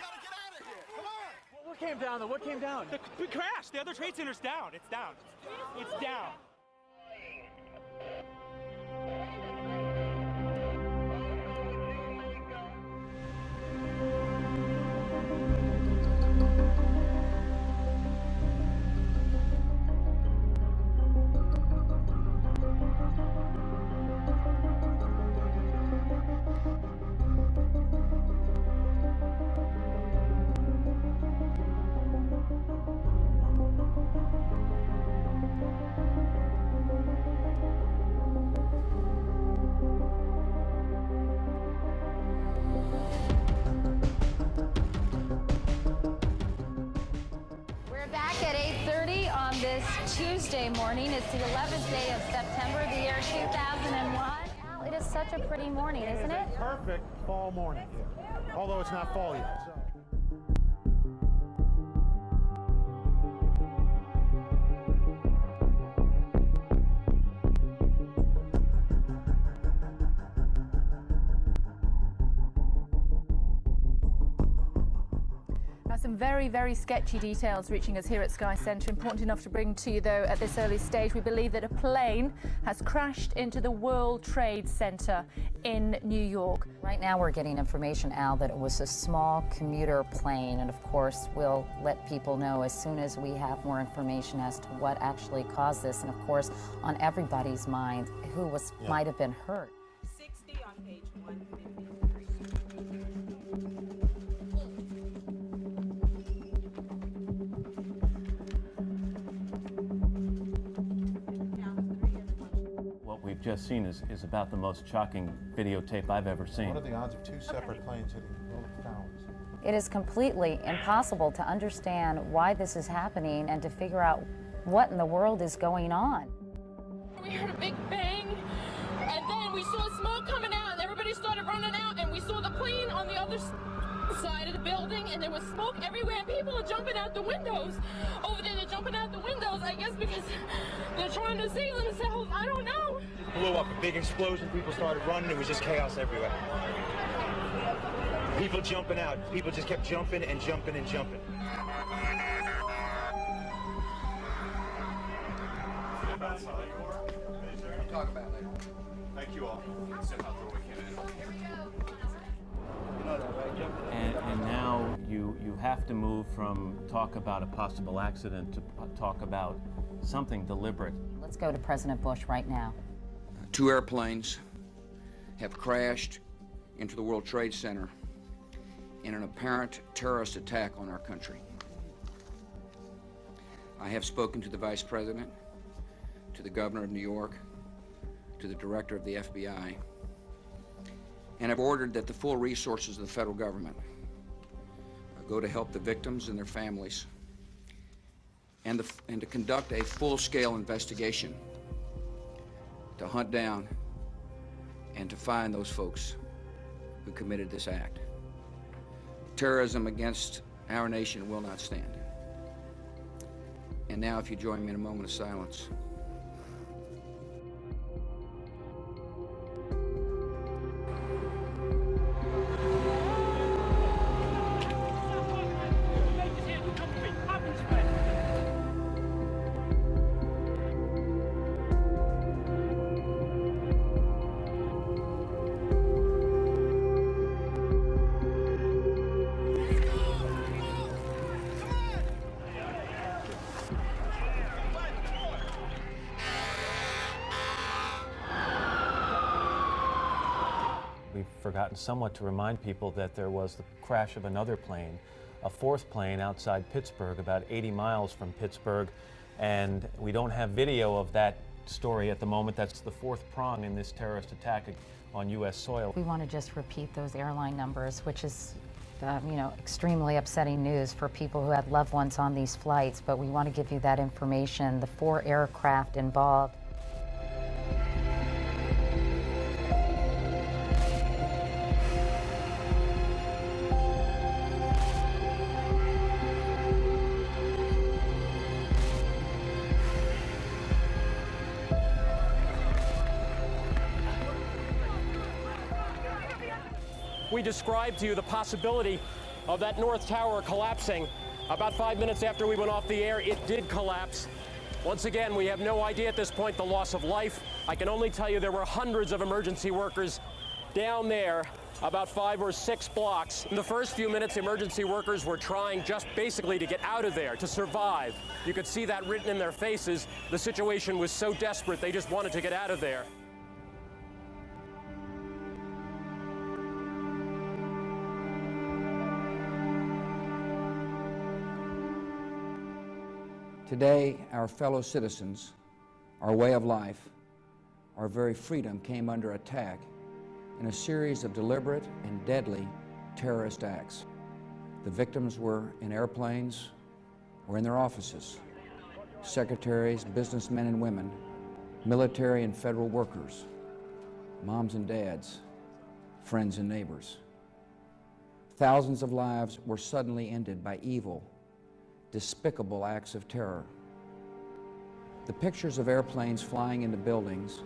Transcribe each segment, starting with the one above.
gotta get out of here. Come on. What came down, though? What came down? We crashed. The other Trade Center's down. It's down. It's down. Back at 8:30 on this Tuesday morning. It's the 11th day of September, the year 2001. Al, it is such a pretty morning, isn't it? Perfect fall morning, although it's not fall yet. Some very, very sketchy details reaching us here at Sky Centre. Important enough to bring to you, though, at this early stage. We believe that a plane has crashed into the World Trade Center in New York. Right now we're getting information, Al, that it was a small commuter plane, and of course we'll let people know as soon as we have more information as to what actually caused this, and of course on everybody's mind who might have been hurt. 60 on page 153. We've just seen is about the most shocking videotape I've ever seen. What are the odds of two separate planes hitting both towers? It is completely impossible to understand why this is happening and to figure out what in the world is going on. We heard a big bang, and then we saw smoke coming out, and everybody started running out, and we saw the plane on the other side of the building, and there was smoke everywhere, and people are jumping out the windows. Over there, they're jumping out the windows, I guess because they're trying to save themselves. I don't know. Blew up, a big explosion, people started running, it was just chaos everywhere. People jumping out, people just kept jumping and jumping and jumping. Talk about it later. Thank you all. And now you have to move from talk about a possible accident to talk about something deliberate. Let's go to President Bush right now. 2 airplanes have crashed into the World Trade Center in an apparent terrorist attack on our country. I have spoken to the Vice President, to the Governor of New York, to the Director of the FBI, and have ordered that the full resources of the federal government go to help the victims and their families, and to conduct a full-scale investigation to hunt down and to find those folks who committed this act. Terrorism against our nation will not stand. And now, if you join me in a moment of silence. We've forgotten somewhat to remind people that there was the crash of another plane, a 4th plane outside Pittsburgh, about 80 miles from Pittsburgh, and we don't have video of that story at the moment. That's the 4th prong in this terrorist attack on U.S. soil. We want to just repeat those airline numbers, which is extremely upsetting news for people who had loved ones on these flights, but we want to give you that information. The 4 aircraft involved. We described to you the possibility of that north tower collapsing. About 5 minutes after we went off the air, it did collapse. Once again, we have no idea at this point the loss of life. I can only tell you there were hundreds of emergency workers down there, about 5 or 6 blocks. In the first few minutes, emergency workers were trying just basically to get out of there, to survive. You could see that written in their faces. The situation was so desperate, they just wanted to get out of there. Today, our fellow citizens, our way of life, our very freedom came under attack in a series of deliberate and deadly terrorist acts. The victims were in airplanes or in their offices, secretaries, businessmen and women, military and federal workers, moms and dads, friends and neighbors. Thousands of lives were suddenly ended by evil, despicable acts of terror. The pictures of airplanes flying into buildings,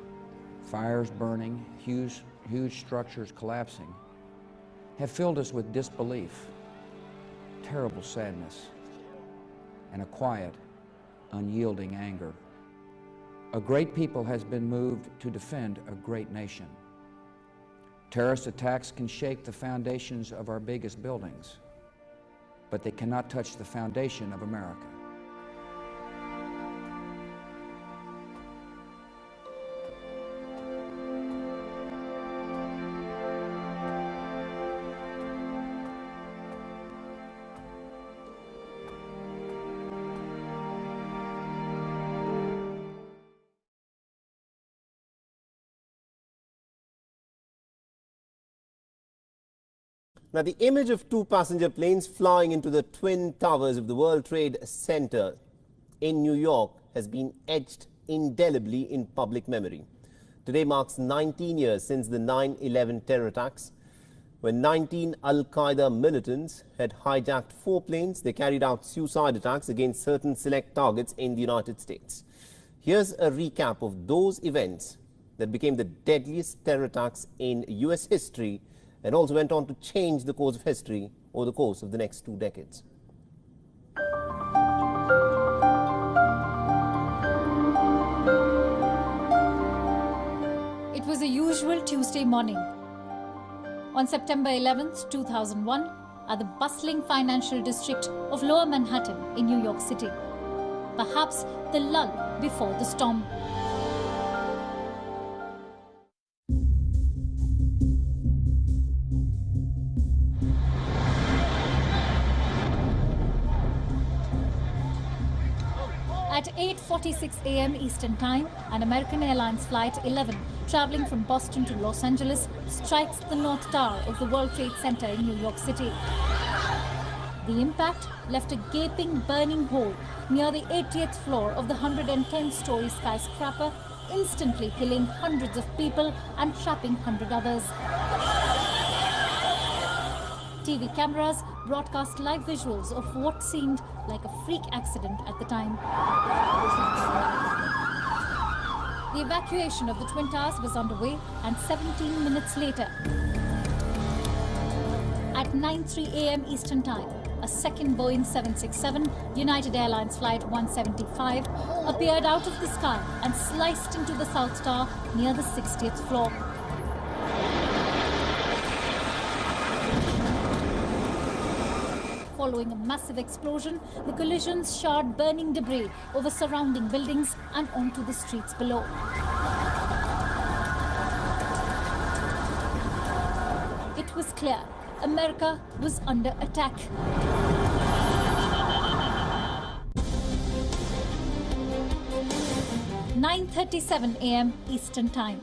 fires burning, huge structures collapsing, have filled us with disbelief, terrible sadness, and a quiet, unyielding anger. A great people has been moved to defend a great nation. Terrorist attacks can shake the foundations of our biggest buildings, but they cannot touch the foundation of America. Now, the image of 2 passenger planes flying into the twin towers of the World Trade Center in New York has been etched indelibly in public memory. Today marks 19 years since the 9/11 terror attacks, when 19 al-Qaeda militants had hijacked 4 planes. They carried out suicide attacks against certain select targets in the United States. Here's a recap of those events that became the deadliest terror attacks in U.S. history and also went on to change the course of history over the course of the next 2 decades. It was a usual Tuesday morning. On September 11th, 2001, at the bustling financial district of Lower Manhattan in New York City. Perhaps the lull before the storm. At 8:46 a.m. Eastern Time, an American Airlines Flight 11 traveling from Boston to Los Angeles strikes the North Tower of the World Trade Center in New York City. The impact left a gaping, burning hole near the 80th floor of the 110-story skyscraper, instantly killing hundreds of people and trapping 100 others. TV cameras broadcast live visuals of what seemed like a freak accident at the time. The evacuation of the Twin Towers was underway, and 17 minutes later, at 9:03 a.m. Eastern Time, a second Boeing 767 United Airlines Flight 175 appeared out of the sky and sliced into the South Tower near the 60th floor. Following a massive explosion, the collisions showered burning debris over surrounding buildings and onto the streets below. It was clear America was under attack. "9:37 a.m. Eastern Time.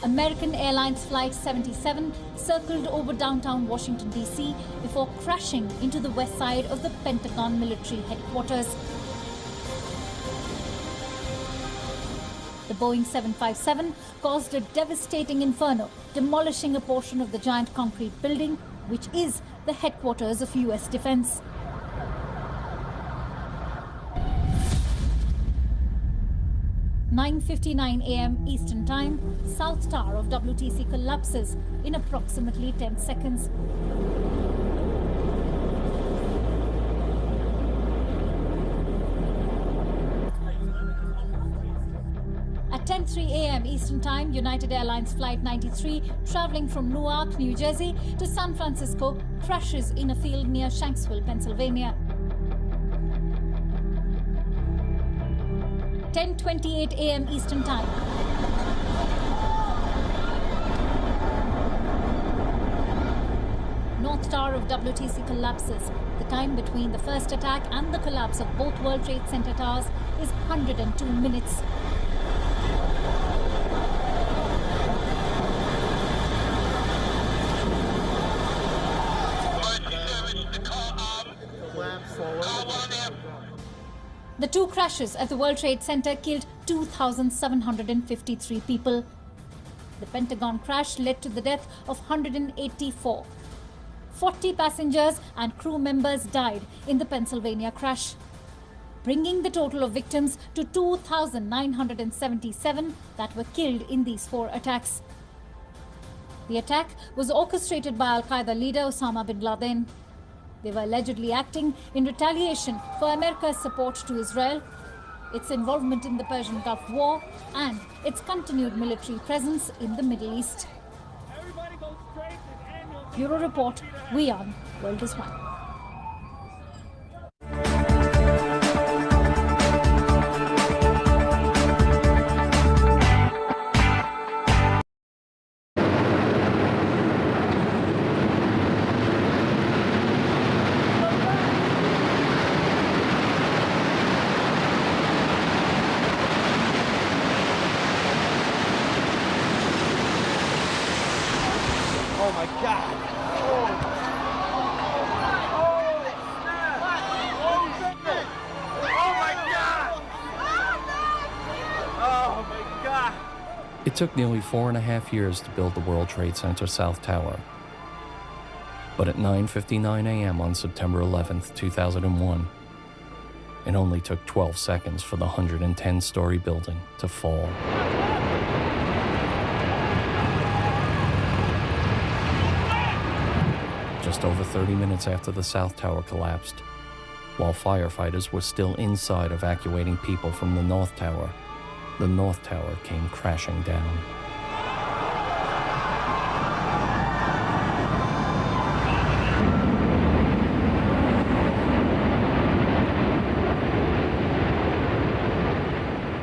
American Airlines Flight 77 circled over downtown Washington, D.C. before crashing into the west side of the Pentagon military headquarters. The Boeing 757 caused a devastating inferno, demolishing a portion of the giant concrete building, which is the headquarters of U.S. Defense. "9:59 a.m. Eastern Time, South Tower of WTC collapses in approximately 10 seconds. 10:03 a.m. Eastern Time, United Airlines Flight 93, traveling from Newark, New Jersey to San Francisco, crashes in a field near Shanksville, Pennsylvania. 10:28 a.m. Eastern Time. North Tower of WTC collapses. The time between the first attack and the collapse of both World Trade Center towers is 102 minutes. The two crashes at the World Trade Center killed 2,753 people. The Pentagon crash led to the death of 184. 40 passengers and crew members died in the Pennsylvania crash, bringing the total of victims to 2,977 that were killed in these 4 attacks. The attack was orchestrated by Al-Qaeda leader Osama bin Laden. They were allegedly acting in retaliation for America's support to Israel, its involvement in the Persian Gulf War, and its continued military presence in the Middle East. Bureau Report, WION, World is One. Oh my God. It took nearly 4.5 years to build the World Trade Center South Tower. But at 9:59 a.m. on September 11th, 2001, it only took 12 seconds for the 110-story building to fall. Just over 30 minutes after the South Tower collapsed, while firefighters were still inside evacuating people from the North Tower, the North Tower came crashing down.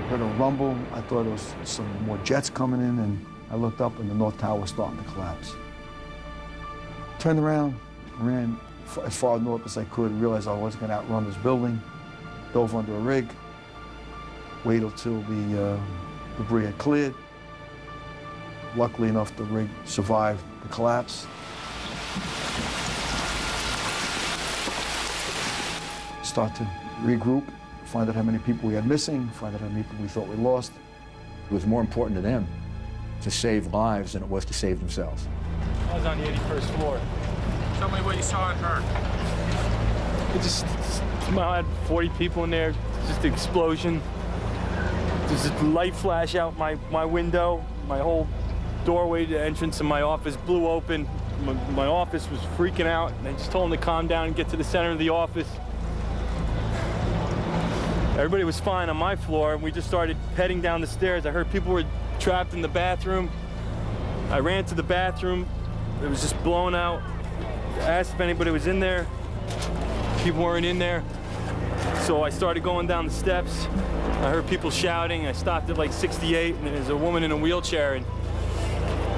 Heard a rumble. I thought it was some more jets coming in, and I looked up and the North Tower was starting to collapse. Turned around, ran as far north as I could, realized I wasn't going to outrun this building, dove under a rig, waited till the debris had cleared. Luckily enough, the rig survived the collapse. Start to regroup, find out how many people we had missing, find out how many people we thought we lost. It was more important to them to save lives than it was to save themselves. I was on the 81st floor. Tell me what you saw and heard. I had 40 people in there, just an explosion. There's a light flash out my window. My whole doorway to the entrance of my office blew open. My office was freaking out. And I just told them to calm down and get to the center of the office. Everybody was fine on my floor, and we just started heading down the stairs. I heard people were trapped in the bathroom. I ran to the bathroom. It was just blown out. I asked if anybody was in there. People weren't in there. So I started going down the steps. I heard people shouting. I stopped at like 68, and there's a woman in a wheelchair.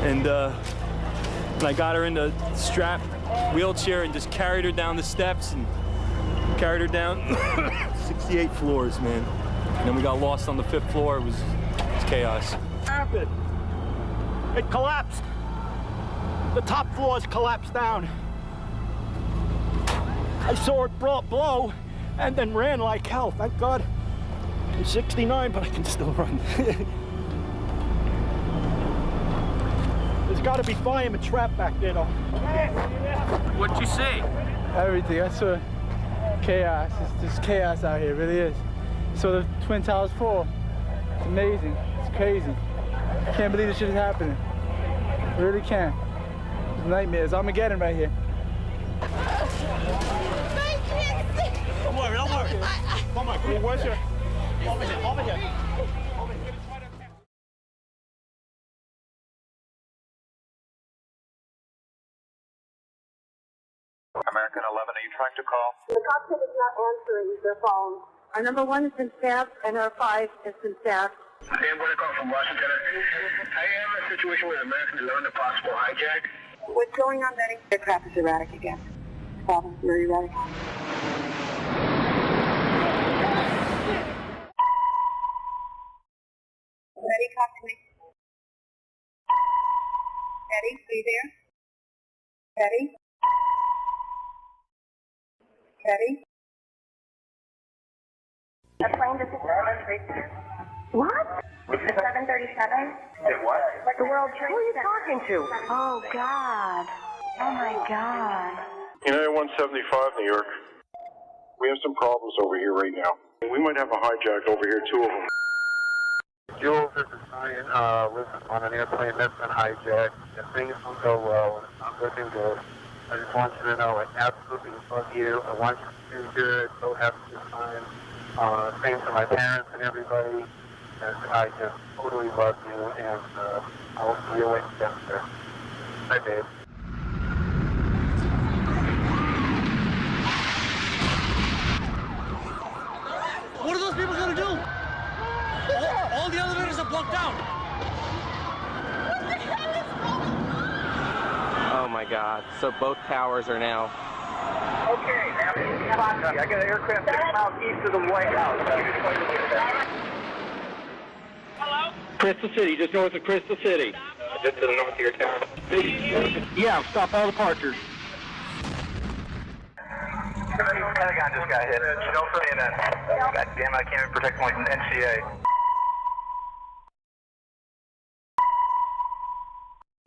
And I got her in the strap wheelchair and just carried her down the steps and carried her down 68 floors, man. And then we got lost on the 5th floor. It was chaos. What happened? It collapsed. The top floors collapsed down. I saw it blow and then ran like hell. Thank God. I'm 69, but I can still run. There's got to be firemen trapped back there, though. What'd you see? Everything. I saw chaos. It's just chaos out here. It really is. So the Twin Towers fall. It's amazing. It's crazy. I can't believe this shit is happening. I really can't. It's a nightmare. It's Armageddon right here. Don't worry, don't worry. Come on, where's your... Over here. American 11. Are you trying to call? The cockpit is not answering their phone. Our number 1 has been staffed, and our 5 has been staffed. I am going to call from Washington. I am in a situation with American 11, a possible hijack. What's going on, Betty? The aircraft is erratic again. Problem, very erratic. Betty, talk to me. Betty, are you there? Betty? Betty? A plane just What? The 737? What? The World Trade Who are you talking to? Oh, God. Oh, my God. United 175, New York. We have some problems over here right now. We might have a hijack over here, 2 of them. Jules, this is Ryan. Listen, on an airplane that's been hijacked. If things don't go well, it's not looking good. I just want you to know I absolutely love you. I want you to do good. So have a good time. Same to my parents and everybody. And I just totally love you. And I'll see you later, sir. Bye, babe. What are those people going to do? All the elevators are blocked out. What the hell is going on? Oh my God. So both towers are now. Okay, I got an aircraft 6 miles east of the White House. Hello? Crystal City, just north of Crystal City. Just to the north of your town. Yeah, stop all departures. Pentagon just got hit. No for CNN. God damn it, I can't even protect my NCA.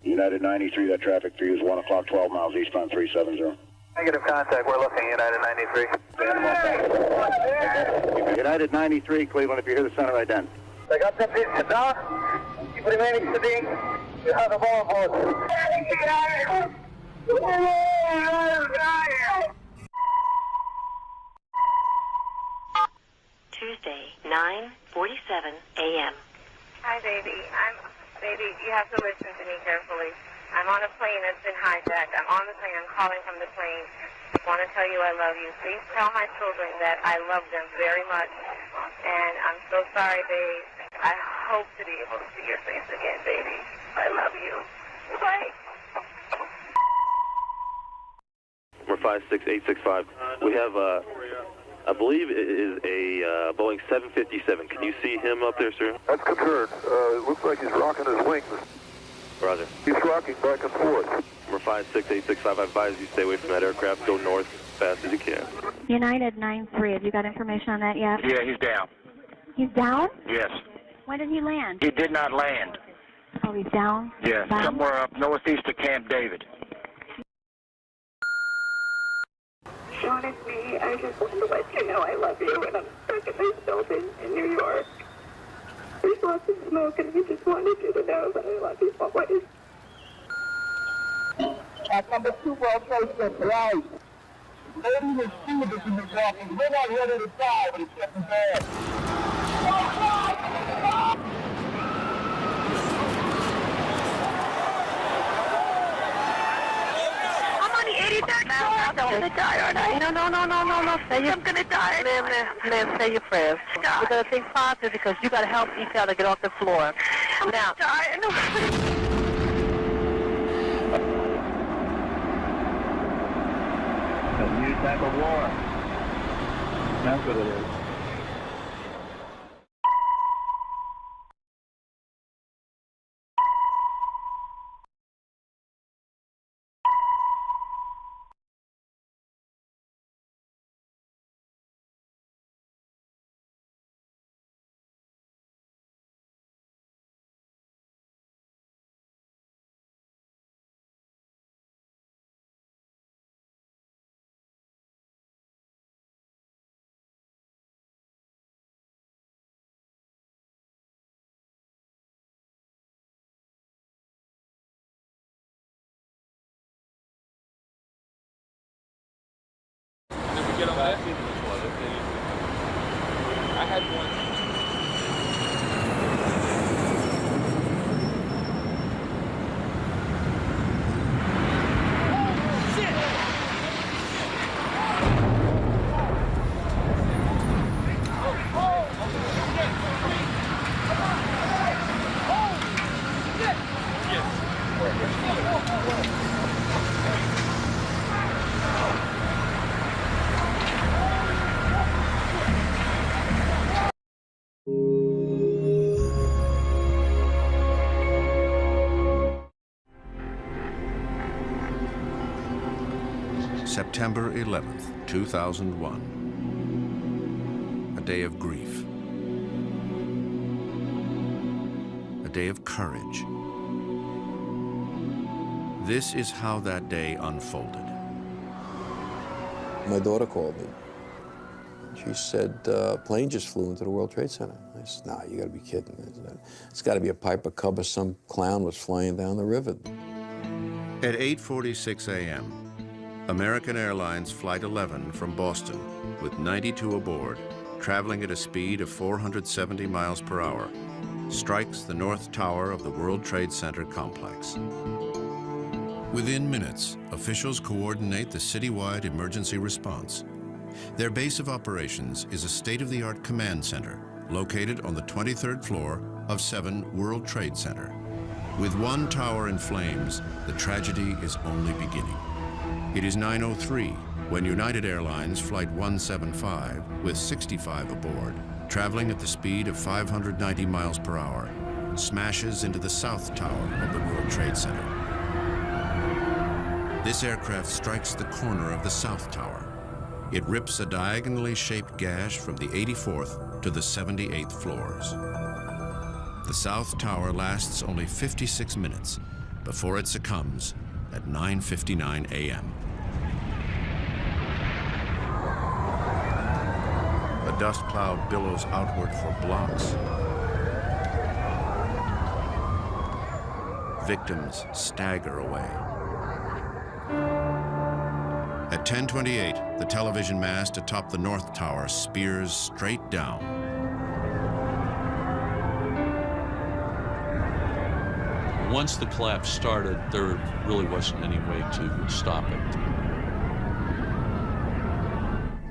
United 93, that traffic for you is 1 o'clock, 12 miles eastbound 370. Negative contact, we're looking, United 93. United 93, Cleveland, if you hear the center ident. I got that piece of down. Keep remaining steady. You have the ball board. Tuesday, 9:47 a.m. Hi, baby. Baby, you have to listen to me carefully. I'm on a plane that's been hijacked. I'm on the plane. I'm calling from the plane. I want to tell you I love you. Please tell my children that I love them very much. And I'm so sorry, babe. I hope to be able to see your face again, baby. I love you. Bye. We're 56865. We have, I believe it is a Boeing 757. Can you see him up there, sir? That's confirmed. It looks like he's rocking his wings. Roger. He's rocking back and forth. We're 56865. I advise you stay away from that aircraft. Go north as fast as you can. United 93, have you got information on that yet? Yeah, he's down. He's down? Yes. When did he land? He did not land. Oh, he's down? Yeah, Down? somewhere up northeast of Camp David. Sean, it's me. I just want to let you know I love you, and I'm stuck in this building in New York. There's lots of smoke, and I just wanted you to know that I love you always. At number 2 World Trade Center, right. Ladies and students in the office, we're not ready to die, but it's getting bad. I'm on the 83rd floor. I'm gonna die, aren't I? No. I'm gonna die. Ma'am, say your prayers. You gotta think positive because you gotta help each other get off the floor. I'm Now, gonna die. A new type of war. That's what it is. Get on that? I had one. September 11th, 2001. A day of grief. A day of courage. This is how that day unfolded. My daughter called me. She said, plane just flew into the World Trade Center. I said, nah, you gotta be kidding. It's gotta be a Piper Cub or some clown was flying down the river. At 8:46 a.m., American Airlines Flight 11 from Boston, with 92 aboard, traveling at a speed of 470 miles per hour, strikes the North Tower of the World Trade Center complex. Within minutes, officials coordinate the citywide emergency response. Their base of operations is a state-of-the-art command center located on the 23rd floor of 7 World Trade Center. With one tower in flames, the tragedy is only beginning. It is 9:03 when United Airlines Flight 175, with 65 aboard, traveling at the speed of 590 miles per hour, smashes into the South Tower of the World Trade Center. This aircraft strikes the corner of the South Tower. It rips a diagonally shaped gash from the 84th to the 78th floors. The South Tower lasts only 56 minutes before it succumbs at 9:59 a.m. The dust cloud billows outward for blocks. Victims stagger away. At 10:28, the television mast atop the North Tower spears straight down. Once the collapse started, there really wasn't any way to stop it.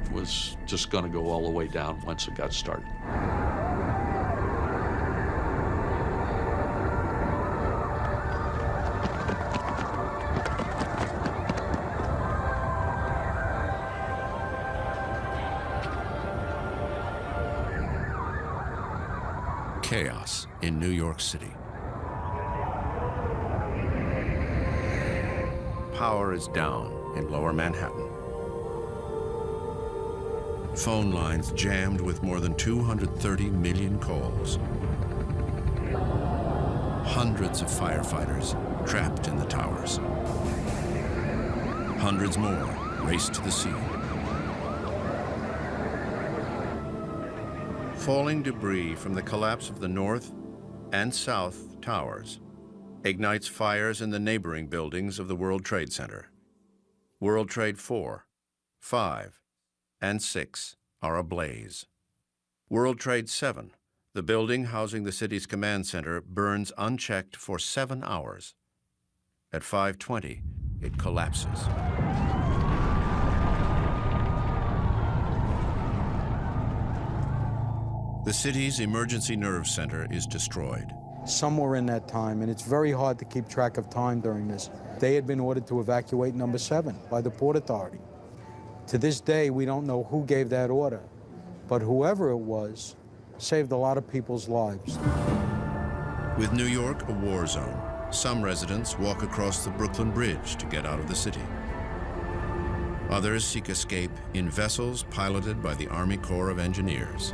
It was just going to go all the way down once it got started. Chaos in New York City. Power is down in Lower Manhattan. Phone lines jammed with more than 230 million calls. Hundreds of firefighters trapped in the towers. Hundreds more race to the scene. Falling debris from the collapse of the North and South Towers ignites fires in the neighboring buildings of the World Trade Center. World Trade 4, 5, and 6 are ablaze. World Trade 7, the building housing the city's command center, burns unchecked for 7 hours. At 5:20, it collapses. The city's emergency nerve center is destroyed. Somewhere in that time, and it's very hard to keep track of time during this, they had been ordered to evacuate number 7 by the Port Authority. To this day, we don't know who gave that order, but whoever it was saved a lot of people's lives. With New York a war zone, some residents walk across the Brooklyn Bridge to get out of the city. Others seek escape in vessels piloted by the Army Corps of Engineers.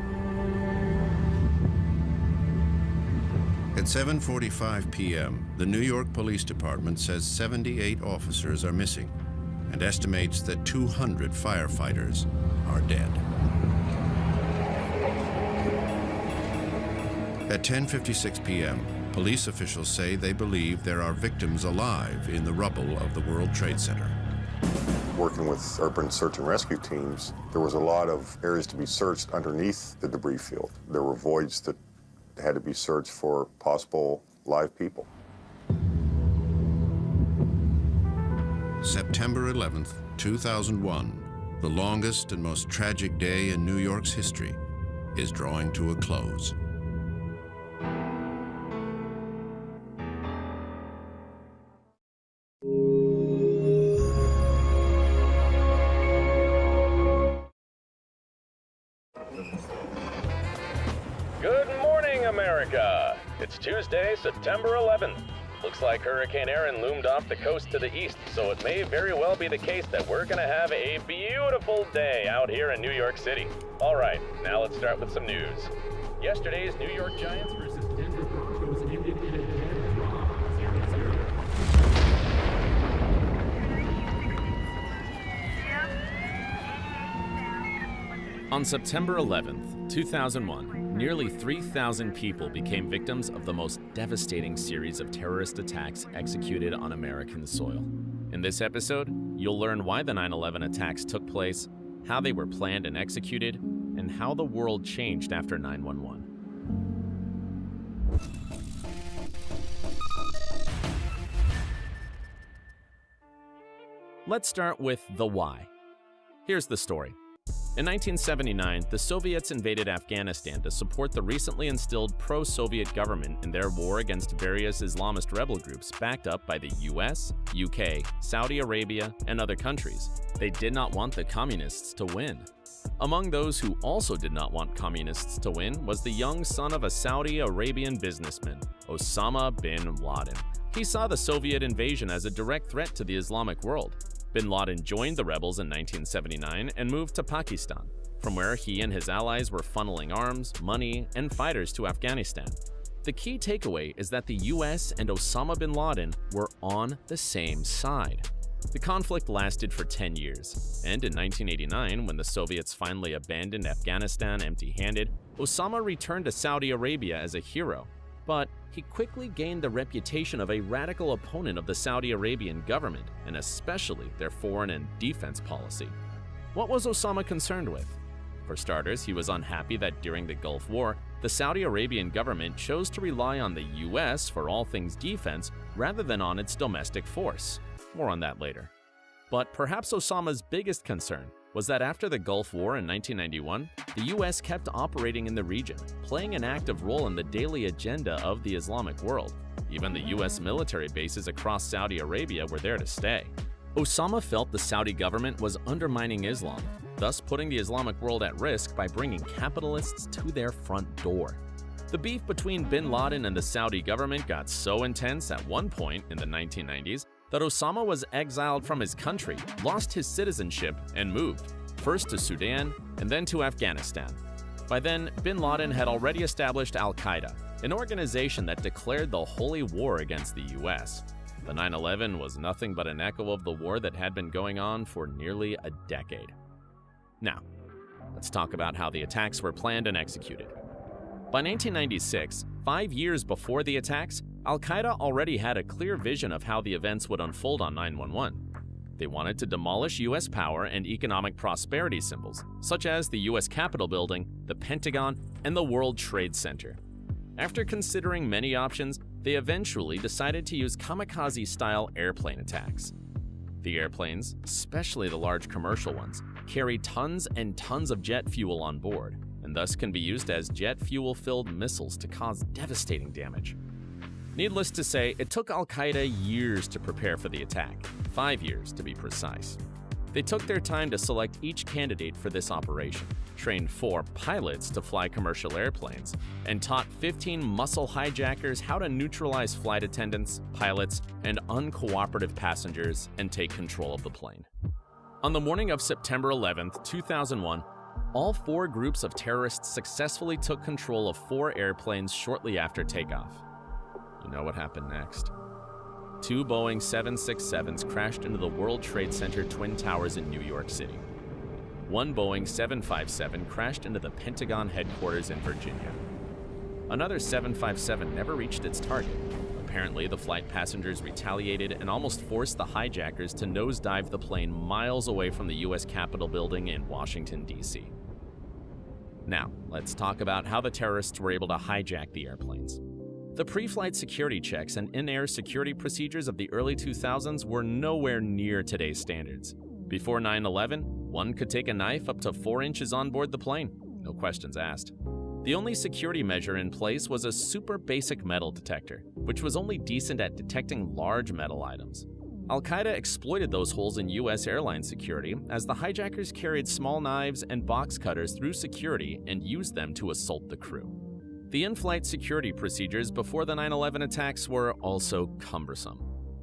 At 7:45 p.m., the New York Police Department says 78 officers are missing and estimates that 200 firefighters are dead. At 10:56 p.m., police officials say they believe there are victims alive in the rubble of the World Trade Center. Working with urban search and rescue teams, there was a lot of areas to be searched underneath the debris field. There were voids that had to be searched for possible live people. September 11th, 2001, the longest and most tragic day in New York's history, is drawing to a close. Good morning, America. It's Tuesday, September 11th. Looks like Hurricane Erin loomed off the coast to the east, so it may very well be the case that we're gonna have a beautiful day out here in New York City. All right, now let's start with some news. Yesterday's New York Giants versus Denver Broncos ended in a dead draw, 0-0. On September 11th, 2001, nearly 3,000 people became victims of the most devastating series of terrorist attacks executed on American soil. In this episode, you'll learn why the 9/11 attacks took place, how they were planned and executed, and how the world changed after 9/11. Let's start with the why. Here's the story. In 1979, the Soviets invaded Afghanistan to support the recently instilled pro-Soviet government in their war against various Islamist rebel groups backed up by the US, UK, Saudi Arabia, and other countries. They did not want the communists to win. Among those who also did not want communists to win was the young son of a Saudi Arabian businessman, Osama bin Laden. He saw the Soviet invasion as a direct threat to the Islamic world. Bin Laden joined the rebels in 1979 and moved to Pakistan, from where he and his allies were funneling arms, money, and fighters to Afghanistan. The key takeaway is that the US and Osama bin Laden were on the same side. The conflict lasted for 10 years, and in 1989, when the Soviets finally abandoned Afghanistan empty-handed, Osama returned to Saudi Arabia as a hero. But he quickly gained the reputation of a radical opponent of the Saudi Arabian government, and especially their foreign and defense policy. What was Osama concerned with? For starters, he was unhappy that during the Gulf War, the Saudi Arabian government chose to rely on the US for all things defense rather than on its domestic force. More on that later. But perhaps Osama's biggest concern was that after the Gulf War in 1991, the US kept operating in the region, playing an active role in the daily agenda of the Islamic world. Even the US military bases across Saudi Arabia were there to stay. Osama felt the Saudi government was undermining Islam, thus putting the Islamic world at risk by bringing capitalists to their front door. The beef between bin Laden and the Saudi government got so intense at one point in the 1990s that Osama was exiled from his country, lost his citizenship, and moved, first to Sudan and then to Afghanistan. By then, bin Laden had already established al-Qaeda, an organization that declared the holy war against the US. The 9/11 was nothing but an echo of the war that had been going on for nearly a decade. Now, let's talk about how the attacks were planned and executed. By 1996, 5 years before the attacks, al-Qaeda already had a clear vision of how the events would unfold on 9/11. They wanted to demolish US power and economic prosperity symbols, such as the US Capitol building, the Pentagon, and the World Trade Center. After considering many options, they eventually decided to use kamikaze-style airplane attacks. The airplanes, especially the large commercial ones, carry tons and tons of jet fuel on board, and thus can be used as jet fuel-filled missiles to cause devastating damage. Needless to say, it took al-Qaeda years to prepare for the attack, 5 years to be precise. They took their time to select each candidate for this operation, trained 4 pilots to fly commercial airplanes, and taught 15 muscle hijackers how to neutralize flight attendants, pilots, and uncooperative passengers and take control of the plane. On the morning of September 11th, 2001, all 4 groups of terrorists successfully took control of 4 airplanes shortly after takeoff. You know what happened next. 2 Boeing 767s crashed into the World Trade Center Twin Towers in New York City. 1 Boeing 757 crashed into the Pentagon headquarters in Virginia. Another 757 never reached its target. Apparently, the flight passengers retaliated and almost forced the hijackers to nosedive the plane miles away from the US Capitol building in Washington, D.C. Now, let's talk about how the terrorists were able to hijack the airplanes. The pre-flight security checks and in-air security procedures of the early 2000s were nowhere near today's standards. Before 9/11, one could take a knife up to 4 inches on board the plane, no questions asked. The only security measure in place was a super basic metal detector, which was only decent at detecting large metal items. Al-Qaeda exploited those holes in US airline security as the hijackers carried small knives and box cutters through security and used them to assault the crew. The in-flight security procedures before the 9/11 attacks were also cumbersome.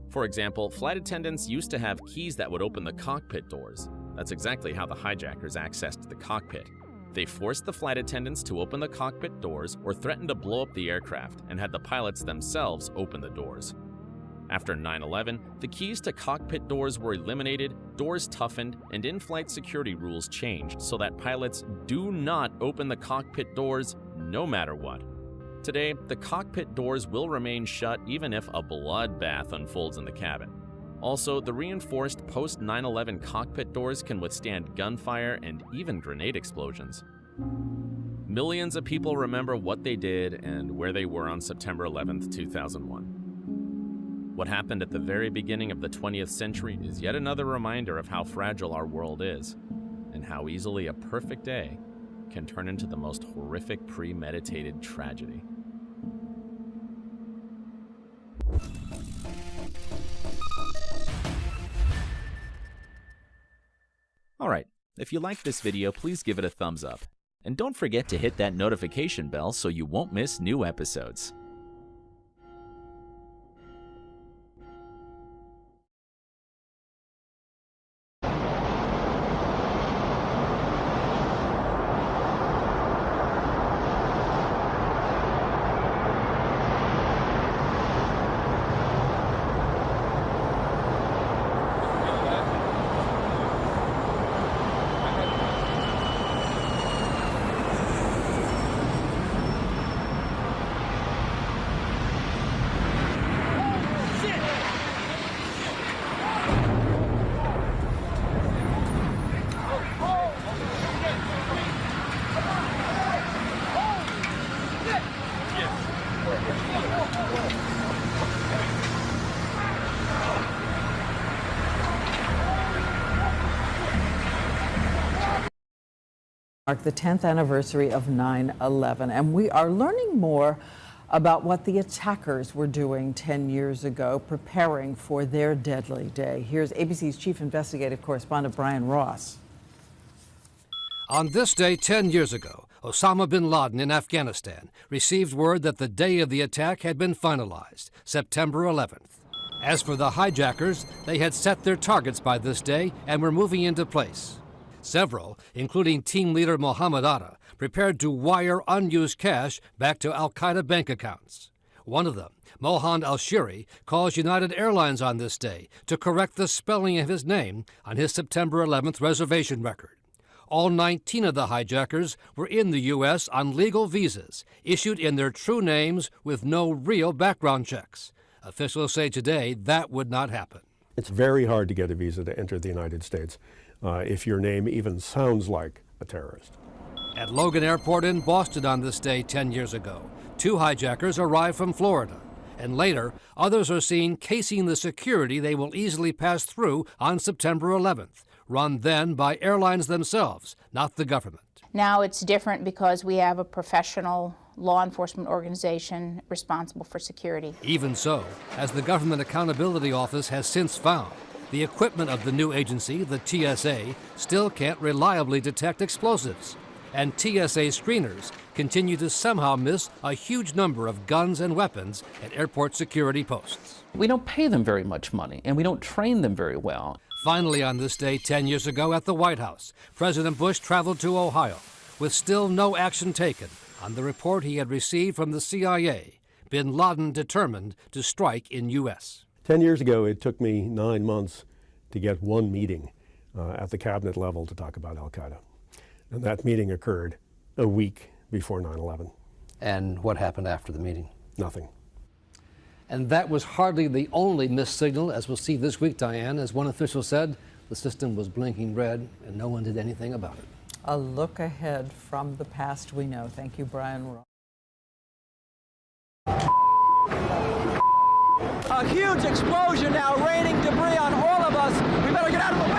For example, flight attendants used to have keys that would open the cockpit doors. That's exactly how the hijackers accessed the cockpit. They forced the flight attendants to open the cockpit doors or threatened to blow up the aircraft and had the pilots themselves open the doors. After 9/11, the keys to cockpit doors were eliminated, doors toughened, and in-flight security rules changed so that pilots do not open the cockpit doors no matter what. Today, the cockpit doors will remain shut even if a bloodbath unfolds in the cabin. Also, the reinforced post-9/11 cockpit doors can withstand gunfire and even grenade explosions. Millions of people remember what they did and where they were on September 11, 2001. What happened at the very beginning of the 20th century is yet another reminder of how fragile our world is, and how easily a perfect day can turn into the most horrific premeditated tragedy. Alright, if you liked this video, please give it a thumbs up. And don't forget to hit that notification bell so you won't miss new episodes. Mark the 10th anniversary of 9/11, and we are learning more about what the attackers were doing 10 years ago, preparing for their deadly day. Here's ABC's chief investigative correspondent Brian Ross. On this day 10 years ago, Osama bin Laden in Afghanistan received word that the day of the attack had been finalized, September 11th. As for the hijackers, they had set their targets by this day and were moving into place. Several, including team leader Mohammed Atta, prepared to wire unused cash back to al-Qaeda bank accounts. One of them, Mohan al-Shiri, calls United Airlines on this day to correct the spelling of his name on his September 11th reservation record. All 19 of the hijackers were in the U.S. on legal visas, issued in their true names with no real background checks. Officials say today that would not happen. It's very hard to get a visa to enter the United States if your name even sounds like a terrorist. At Logan Airport in Boston on this day 10 years ago, 2 hijackers arrived from Florida. And later, others are seen casing the security they will easily pass through on September 11th, run then by airlines themselves, not the government. Now it's different because we have a professional law enforcement organization responsible for security. Even so, as the Government Accountability Office has since found, the equipment of the new agency, the TSA, still can't reliably detect explosives. And TSA screeners continue to somehow miss a huge number of guns and weapons at airport security posts. We don't pay them very much money, and we don't train them very well. Finally, on this day 10 years ago at the White House, President Bush traveled to Ohio, with still no action taken on the report he had received from the CIA, bin Laden determined to strike in U.S. 10 years ago, it took me 9 months to get one meeting at the cabinet level to talk about al-Qaeda. And that meeting occurred a week before 9/11. And what happened after the meeting? Nothing. And that was hardly the only missed signal, as we'll see this week, Diane. As one official said, the system was blinking red and no one did anything about it. A look ahead from the past we know. Thank you, Brian Ross. A huge explosion now, raining debris on all of us. We better get out of the way.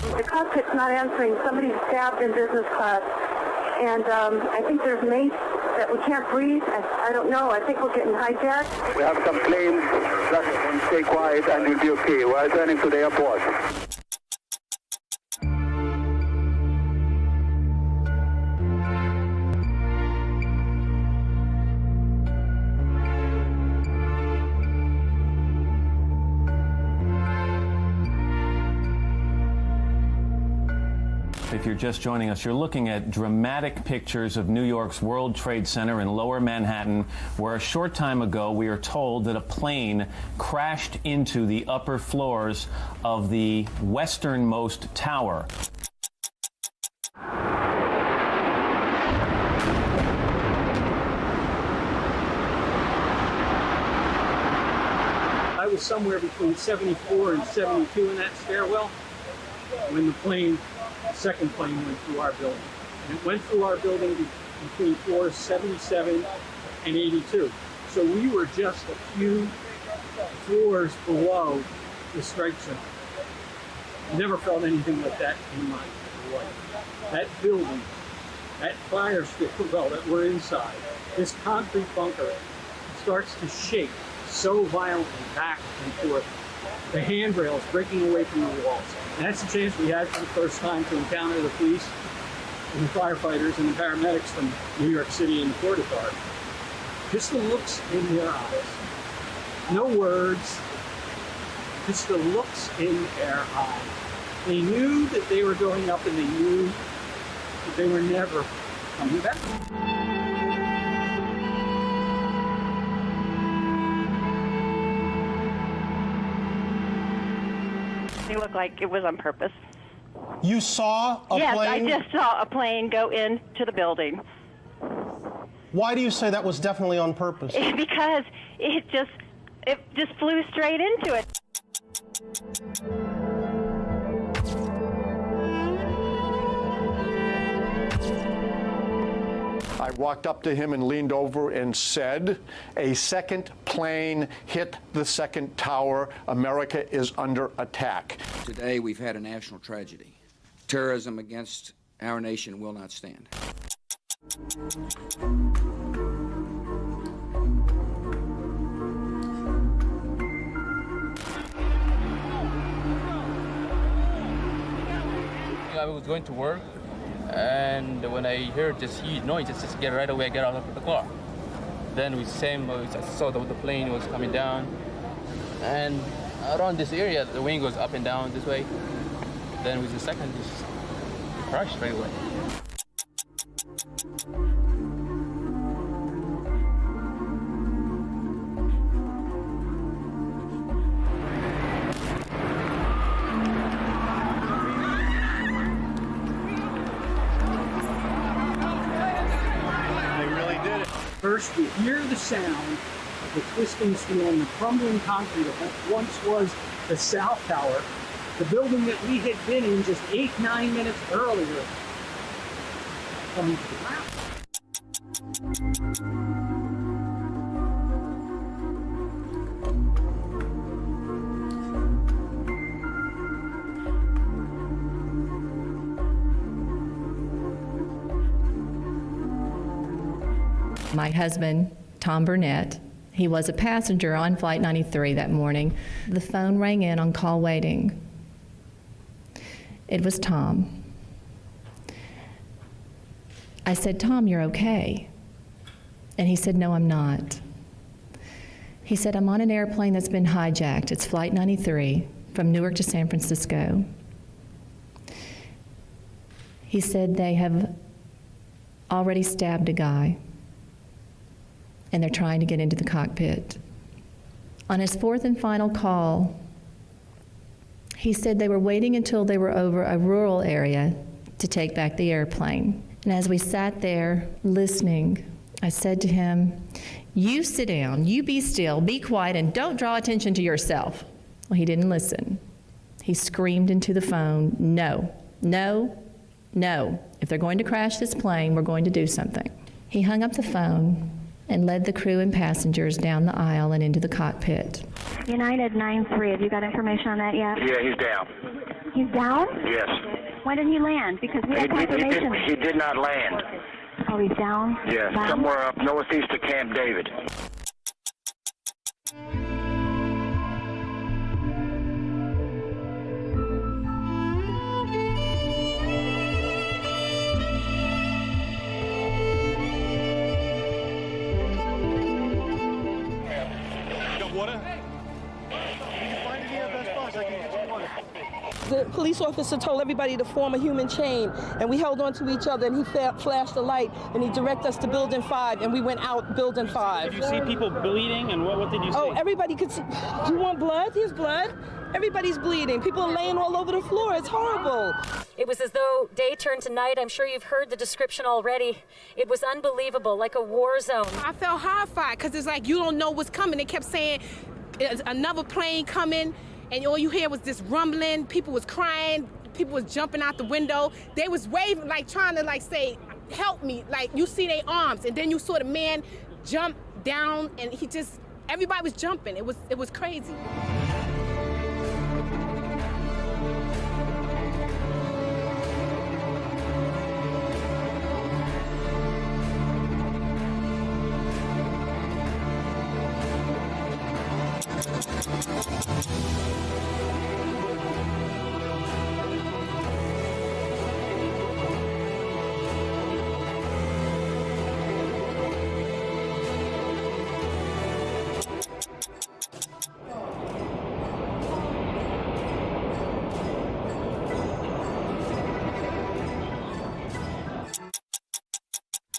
The cockpit's not answering. Somebody's stabbed in business class. And I think there's mates that we can't breathe. I don't know. I think we're getting hijacked. We have some planes. Just stay quiet and you'll be okay. We're turning to the airport. If you're just joining us, you're looking at dramatic pictures of New York's World Trade Center in Lower Manhattan, where a short time ago we are told that a plane crashed into the upper floors of the westernmost tower. I was somewhere between 74 and 72 in that stairwell when the second plane went through our building. And it went through our building between floors 77 and 82. So we were just a few floors below the strike zone. Never felt anything like that in my life. That building, that fire stairwell that we're inside, this concrete bunker starts to shake so violently back and forth. The handrails breaking away from the walls. And that's the chance we had for the first time to encounter the police and the firefighters and the paramedics from New York City and the Port Authority. Just the looks in their eyes. No words, just the looks in their eyes. They knew that they were going up and they knew that they were never coming back. It looked like it was on purpose. You saw a plane? Yes, I just saw a plane go into the building. Why do you say that was definitely on purpose? Because it just flew straight into it. I walked up to him and leaned over and said, "A second plane hit the second tower. America is under attack." Today we've had a national tragedy. Terrorism against our nation will not stand. I was going to work, and when I heard this huge noise, just get right away, get out of the car. Then I saw the plane was coming down, and around this area, the wing goes up and down this way. Then with the second, just crashed right away. First, we hear the sound of the twisting steel and the crumbling concrete of what once was the South Tower, the building that we had been in just 8-9 minutes earlier, coming to the ground. My husband, Tom Burnett, he was a passenger on Flight 93 that morning. The phone rang in on call waiting. It was Tom. I said, "Tom, you're okay." And he said, "No, I'm not." He said, "I'm on an airplane that's been hijacked. It's Flight 93 from Newark to San Francisco." He said, "They have already stabbed a guy, and they're trying to get into the cockpit." On his fourth and final call, he said they were waiting until they were over a rural area to take back the airplane. And as we sat there listening, I said to him, "You sit down, you be still, be quiet, and don't draw attention to yourself." Well, he didn't listen. He screamed into the phone, "No, no, no. If they're going to crash this plane, we're going to do something." He hung up the phone, and led the crew and passengers down the aisle and into the cockpit. United 9-3, have you got information on that yet? Yeah, he's down. He's down? Yes. Why didn't he land? Because we have confirmation. He did not land. Oh, he's down? Yes, Down? somewhere up northeast of Camp David. The police officer told everybody to form a human chain, and we held on to each other, and he flashed a light, and he directed us to Building 5, and we went out Building 5. Did you see people bleeding, and what did you see? Oh, everybody could see. Do you want blood? Here's blood. Everybody's bleeding. People are laying all over the floor. It's horrible. It was as though day turned to night. I'm sure you've heard the description already. It was unbelievable, like a war zone. I felt horrified, because it's like you don't know what's coming. They kept saying, another plane coming. And all you hear was this rumbling, people was crying, people was jumping out the window. They was waving, like trying to like say, help me. Like you see their arms, and then you saw the man jump down, and everybody was jumping. It was crazy.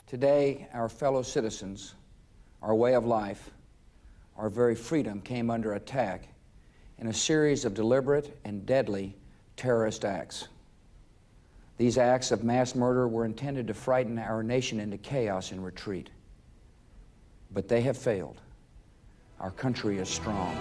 Today, our fellow citizens, our way of life, our very freedom came under attack in a series of deliberate and deadly terrorist acts. These acts of mass murder were intended to frighten our nation into chaos and retreat. But they have failed. Our country is strong.